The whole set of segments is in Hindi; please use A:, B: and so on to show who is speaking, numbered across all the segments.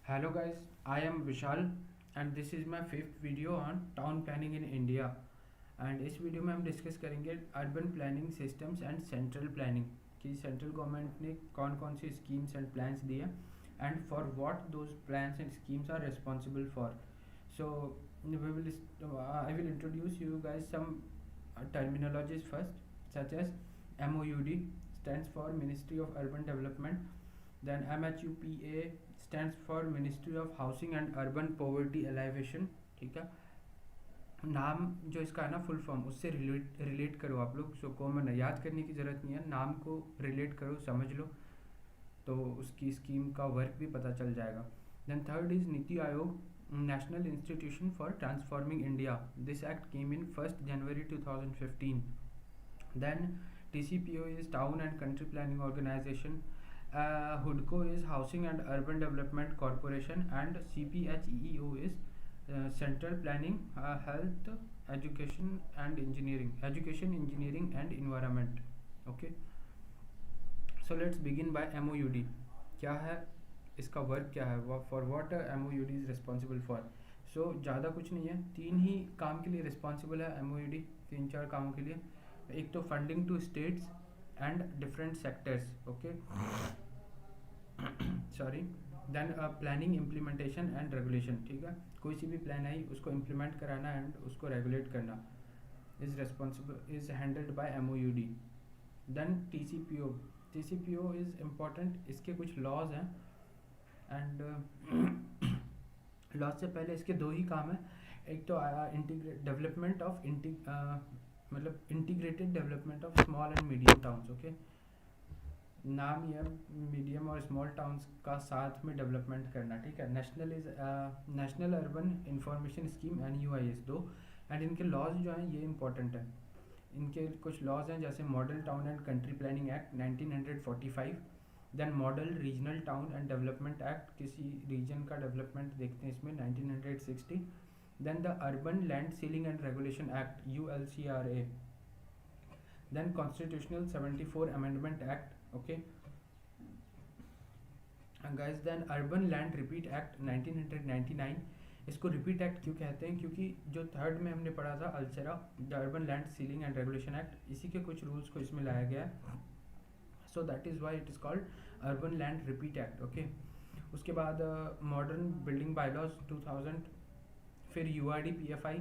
A: Hello guys, I am Vishal and this is my fifth video on town planning in India. And इस वीडियो में हम डिस्कस करेंगे urban planning systems and central planning कि सेंट्रल गवर्नमेंट ने कौन कौन सी स्कीम्स एंड प्लान्स दिए and for what those plans and schemes are responsible for. So I will introduce you guys some terminologies first, such as MOUD stands for Ministry of Urban Development, then MHUPA stands for Ministry of Housing and Urban Poverty Alleviation. ठीक है, नाम जो इसका है ना फुल फॉर्म उससे रिलेट करो आप लोग. सो कॉमन है, याद करने की ज़रूरत नहीं है, नाम को रिलेट करो, समझ लो तो उसकी स्कीम का वर्क भी पता चल जाएगा. Then third is Niti Aayog, national institution for transforming India. This act came in 1st January 2015. Then TCPO is Town and Country Planning Organization. HUDCO is Housing and Urban Development Corporation, and CPHEO is Central Planning, Health, Education and Engineering, Education, Engineering and Environment. Okay, so let's begin by MOUD. क्या है इसका वर्क, क्या है, for what MOUD is responsible for. So ज़्यादा कुछ नहीं है, तीन ही काम के लिए रिस्पॉन्सिबल है MOUD, तीन चार कामों के लिए. एक तो funding to states and different sectors. Okay, sorry. Then planning, implementation and regulation. ठीक है, कोई सी भी प्लान आई उसको इम्प्लीमेंट कराना एंड उसको रेगुलेट करना is responsible is handled by MOUD. Then TCPO is important, इसके कुछ लॉज हैं एंड लॉज से पहले इसके दो ही काम है. एक तो डेवलपमेंट ऑफ मतलब integrated development of small and medium towns. Okay, नाम ये मीडियम और स्मॉल टाउन्स का साथ में डेवलपमेंट करना. ठीक है, national urban information scheme NUIS दो. एंड इनके लॉज जो हैं ये इंपॉर्टेंट है. इनके कुछ लॉज हैं जैसे model town and country planning act 1945. Then model regional town and development act, किसी रीजन का डेवलपमेंट देखते हैं इसमें, 1960. Then the urban land ceiling and regulation act ULCRA. Then constitutional 74 amendment act. Okay guys, then urban land repeal act 1999. इसको रिपीट एक्ट क्यों कहते हैं, क्योंकि जो थर्ड में हमने पढ़ा था ULCRA, the urban land ceiling and regulation act, इसी के कुछ रूल्स को इसमें लाया गया है. So that is why it is called urban land repeal act. Okay, उसके बाद मॉडर्न बिल्डिंग बायलॉज 2000. फिर URDPFI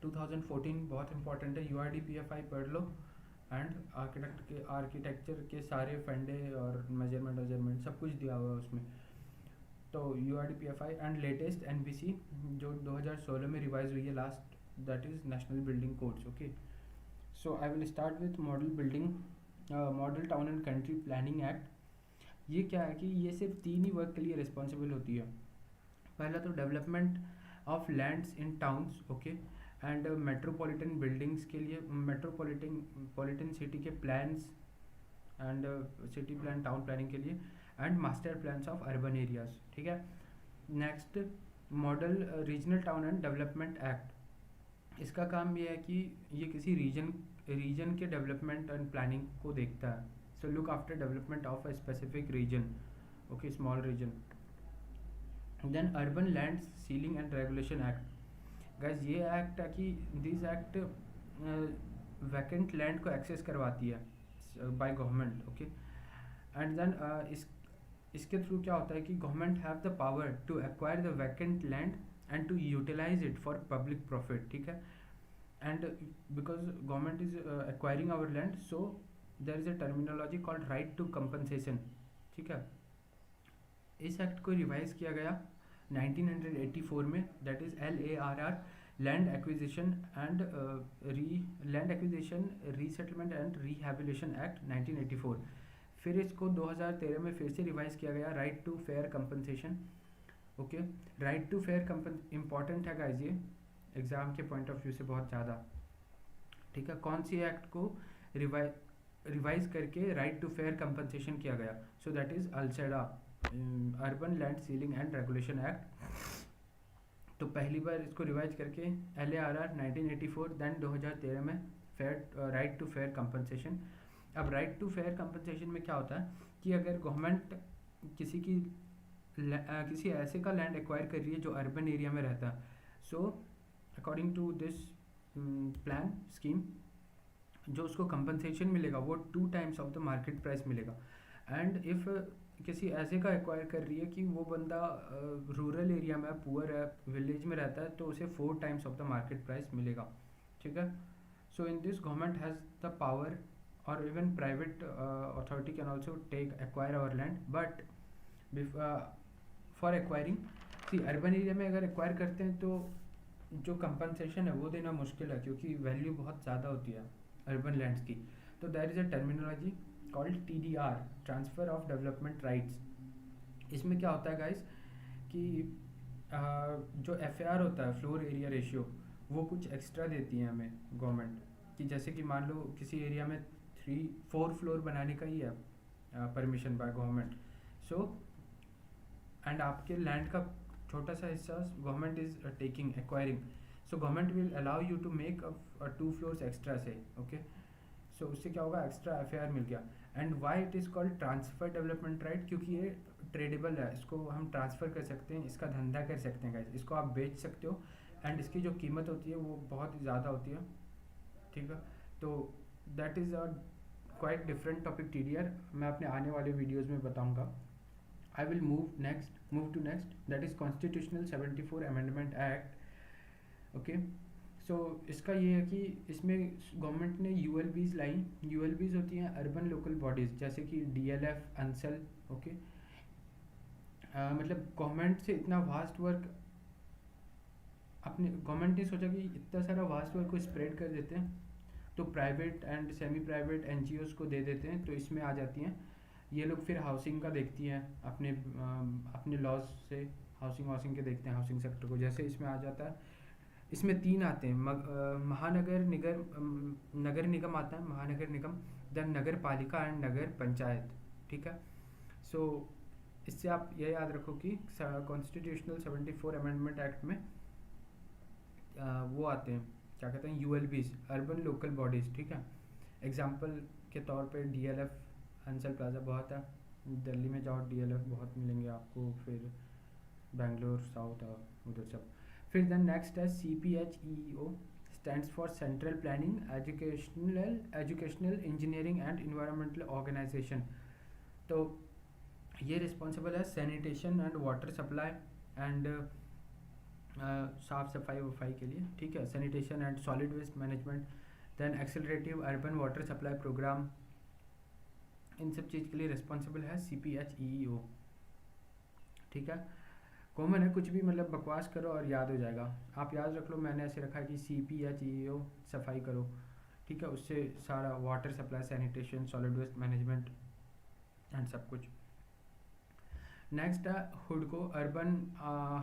A: 2014, बहुत इंपॉर्टेंट है. URDPFI पढ़ लो एंड आर्किटेक्चर के सारे फंडे और मेजरमेंट सब कुछ दिया हुआ है उसमें. तो URDPFI एंड लेटेस्ट NBC जो 2016 में रिवाइज हुई है last, that is national building codes. Okay, so I will start with model town and country planning act. ये क्या है कि ये सिर्फ तीन ही वर्क के लिए रिस्पॉन्सिबल होती है. पहला तो development of lands in towns. Okay, and metropolitan buildings के लिए, मेट्रोपॉलिटन सिटी के plans and city plan, town planning के लिए, and master plans of urban areas. ठीक है, next model regional town and development act. इसका काम ये है कि ये किसी रीजन के डेवलपमेंट एंड प्लानिंग को देखता है. So look after development of a specific region. Okay, small region. Then urban land ceiling and regulation act. Guys, ये एक्ट है कि दिस एक्ट वैकेंट लैंड को एक्सेस करवाती है by government. Okay, and then इसके थ्रू क्या होता है कि government have the power to acquire the vacant land and to utilize it for public profit. ठीक है, and because government is acquiring our land, so there is a terminology called right to compensation. ठीक है, इस एक्ट को रिवाइज किया गया 1984 में, that is LARR, land acquisition resettlement and rehabilitation act 1984. फिर इसको 2013 में फिर से रिवाइज किया गया, right to fair compensation. Okay, right to fair important है गाइज ये एग्जाम के पॉइंट ऑफ व्यू से बहुत ज़्यादा. ठीक है, कौन सी एक्ट को रिवाइज करके राइट टू फेयर कंपनसेशन किया गया, so that is ULCRA, urban land ceiling and regulation act. तो पहली बार इसको रिवाइज करके LARR 1984, देन 2013 में राइट टू फेयर कंपनसेशन. अब राइट टू फेयर कंपनसेशन में क्या होता है कि अगर गवर्नमेंट किसी की किसी ऐसे का लैंड एक्वायर कर रही है जो अर्बन एरिया में रहता है, so according to this plan scheme जो उसको कंपनसेशन मिलेगा वो 2 times of the market price मिलेगा। एंड इफ़ किसी ऐसे का एक्वायर कर रही है कि वो बंदा रूरल एरिया में पुअर है, विलेज में रहता है, तो उसे 4 times of the market price मिलेगा। ठीक है, so in this government has the power और even private authority can also take acquire our land, but for acquiring see urban area में अगर एक्वायर करते हैं तो जो कंपनसेशन है वो देना मुश्किल है, क्योंकि वैल्यू बहुत ज़्यादा होती है अर्बन लैंड्स की। तो there is a terminology called TDR, transfer of development rights. इसमें क्या होता है गाइस कि जो FAR होता है, फ्लोर एरिया रेशियो, वो कुछ एक्स्ट्रा देती है हमें गवर्नमेंट, कि जैसे कि मान लो किसी एरिया में 4 फ्लोर बनाने का ही है permission by government, so and आपके लैंड का छोटा सा हिस्सा government is taking acquiring, so government will allow you to make 2 floors extra से। ओके, सो उससे क्या होगा, एक्स्ट्रा FAR मिल गया। And why it is called transfer development right, क्योंकि ये ट्रेडेबल है, इसको हम ट्रांसफ़र कर सकते हैं, इसका धंधा कर सकते हैं गाइस, इसको आप बेच सकते हो एंड इसकी जो कीमत होती है वो बहुत ही ज़्यादा होती है। ठीक है, तो that is a quite different topic TDR, मैं अपने आने वाले वीडियोज़ में बताऊँगा। I will move to next, that is Constitutional 74 Amendment Act. Okay, so इसका ये है कि इसमें गवर्नमेंट ने ULBs लाई। ULBs होती हैं अर्बन लोकल बॉडीज़, जैसे कि DLF, अंसल। ओके, मतलब गवर्नमेंट से इतना वास्ट वर्क अपने गवर्नमेंट ने सोचा कि इतना सारा वास्ट वर्क को स्प्रेड कर देते हैं, तो private and semi private NGOs को दे देते हैं, तो इसमें आ जाती हैं। ये लोग फिर हाउसिंग का देखती हैं अपने लॉज से, हाउसिंग के देखते हैं हाउसिंग सेक्टर को। जैसे इसमें आ जाता है, इसमें 3 आते हैं, महानगर नगर निगम आता है, महानगर निगम, देन नगर पालिका एंड नगर पंचायत। ठीक है, सो इससे आप ये याद रखो कि कॉन्स्टिट्यूशनल 74 अमेंडमेंट एक्ट में वो आते हैं, क्या कहते हैं, ULBs, अर्बन लोकल बॉडीज़। ठीक है, एग्जाम्पल के तौर पे DLF, अंसल प्लाजा बहुत है, दिल्ली में जाओ DLF बहुत मिलेंगे आपको, फिर बेंगलोर साउथ उधर सब। फिर देन नेक्स्ट है CPHEEO, stands for central planning educational engineering and environmental organisation. तो ये रिस्पॉन्सिबल है sanitation and water supply and साफ़ सफाई के लिए। ठीक है, sanitation and solid waste management, then accelerated urban water supply programme, इन सब चीज़ के लिए रिस्पॉन्सिबल है CPHEEO। ठीक है, कॉमन है, कुछ भी मतलब बकवास करो और याद हो जाएगा, आप याद रख लो। मैंने ऐसे रखा है कि CPHEEO सफाई करो। ठीक है, उससे सारा water supply, sanitation, solid waste management and सब कुछ। नेक्स्ट है हुडको, urban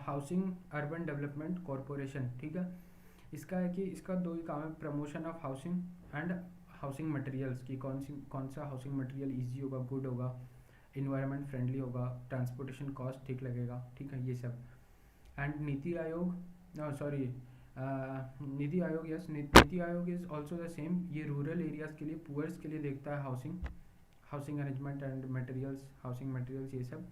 A: housing urban development corporation. ठीक है, इसका है कि इसका 2 ही काम है, promotion of housing and housing materials की, कौन सा हाउसिंग मटेरियल ईजी होगा, गुड होगा, इन्वायरमेंट फ्रेंडली होगा, ट्रांसपोर्टेशन कॉस्ट ठीक लगेगा। ठीक है, ये सब। And NITI Aayog, NITI Aayog, yes, NITI Aayog is also the same, ये रूरल एरियाज़ के लिए, पुअर्स के लिए देखता है housing arrangement and materials, housing materials, ये सब।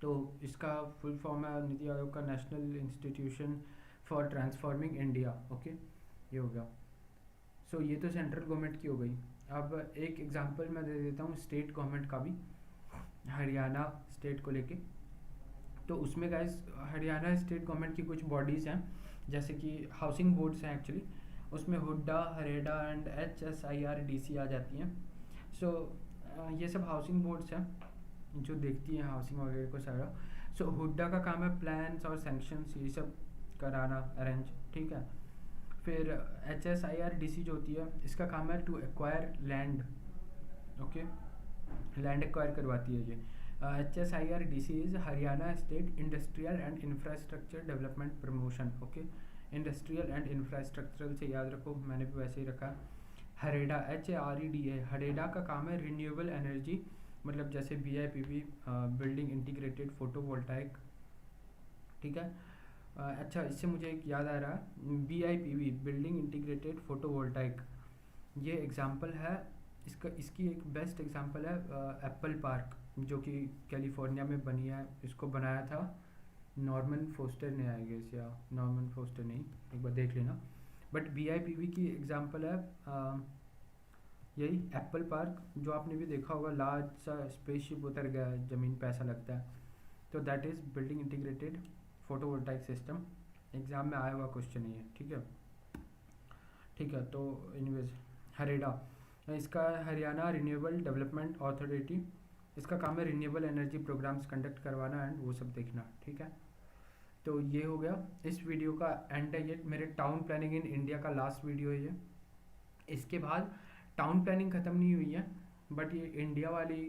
A: तो इसका फुल फॉर्म है नीति आयोग का, national institution for transforming India. Okay, ये हो गया। सो ये तो सेंट्रल गवर्नमेंट की हो गई। अब एक एग्जांपल मैं दे देता हूँ स्टेट गवर्नमेंट का भी, हरियाणा स्टेट को लेके। तो उसमें गाइस हरियाणा स्टेट गवर्नमेंट की कुछ बॉडीज़ हैं, जैसे कि हाउसिंग बोर्ड्स हैं एक्चुअली, उसमें हुड्डा, हरेडा एंड HSIRDC आ जाती हैं। सो ये सब हाउसिंग बोर्ड्स हैं जो देखती हैं हाउसिंग वगैरह को सारा। सो हुड्डा का काम है प्लान्स और सैंक्शंस ये सब कराना, अरेंज। ठीक है, फिर HSIRDC जो होती है, इसका काम है to acquire land. Okay, land acquire करवाती है ये। HSIRDC is Haryana state industrial and infrastructure development promotion. Okay, industrial and infrastructural से याद रखो, मैंने भी वैसे ही रखा। हरेडा, HAREDA, हरेडा का काम है रिन्यूएबल एनर्जी, मतलब जैसे BIPV, बिल्डिंग इंटीग्रेटेड फोटोवोल्टाइक। ठीक है, अच्छा, इससे मुझे एक याद आ रहा है, BIPV, बिल्डिंग इंटीग्रेटेड फोटोवोल्टाइक, ये एग्जांपल है इसका। इसकी एक बेस्ट एग्जांपल है एप्पल पार्क, जो कि कैलिफोर्निया में बनी है, इसको बनाया था नॉर्मन फोस्टर ने, आई गेस, या नॉर्मन फोस्टर नहीं, एक बार देख लेना। बट BIPV की एग्जांपल है यही एप्पल पार्क, जो आपने भी देखा होगा, लार्ज सा स्पेसशिप उतर गया है ज़मीन पे, ऐसा लगता है। तो that is building integrated photovoltaic system. Exam में आया हुआ क्वेश्चन है ये, ठीक है। ठीक है, तो एनीवेज हरेडा, इसका हरियाणा रिन्यूएबल डेवलपमेंट अथॉरिटी, इसका काम है रिन्यूएबल एनर्जी प्रोग्राम्स कंडक्ट करवाना एंड वो सब देखना, ठीक है। तो ये हो गया इस वीडियो का एंड है, ये मेरे टाउन प्लानिंग इन इंडिया का लास्ट वीडियो है ये। इसके बाद टाउन प्लानिंग ख़त्म नहीं हुई है, बट ये इंडिया वाली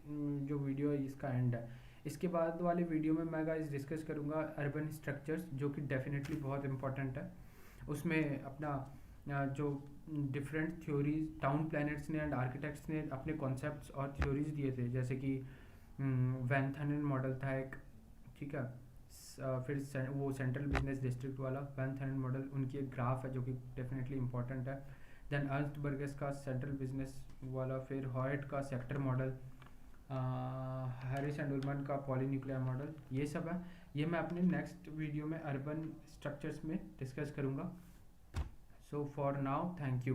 A: जो वीडियो है इसका एंड है। इसके बाद वाले वीडियो में मैं गाइस डिस्कस करूँगा अर्बन स्ट्रक्चर्स, जो कि डेफिनेटली बहुत इंपॉर्टेंट है। उसमें अपना जो डिफरेंट थ्योरीज टाउन प्लानर्स ने एंड आर्किटेक्ट्स ने अपने कॉन्सेप्ट्स और थ्योरीज दिए थे, जैसे कि वैन थनन मॉडल था एक, ठीक है। फिर वो सेंट्रल बिजनेस डिस्ट्रिक्ट वाला वैन थनन मॉडल, उनकी एक ग्राफ है जो कि डेफिनेटली इंपॉर्टेंट है। देन अर्स्ट बर्गस का सेंट्रल बिजनेस वाला, फिर हॉयट का सेक्टर मॉडल, हैरिस एंड उलमन का पॉलीन्यूक्लियर मॉडल, ये सब है। ये मैं अपने नेक्स्ट वीडियो में अर्बन स्ट्रक्चर्स में डिस्कस करूँगा। So for now, thank you.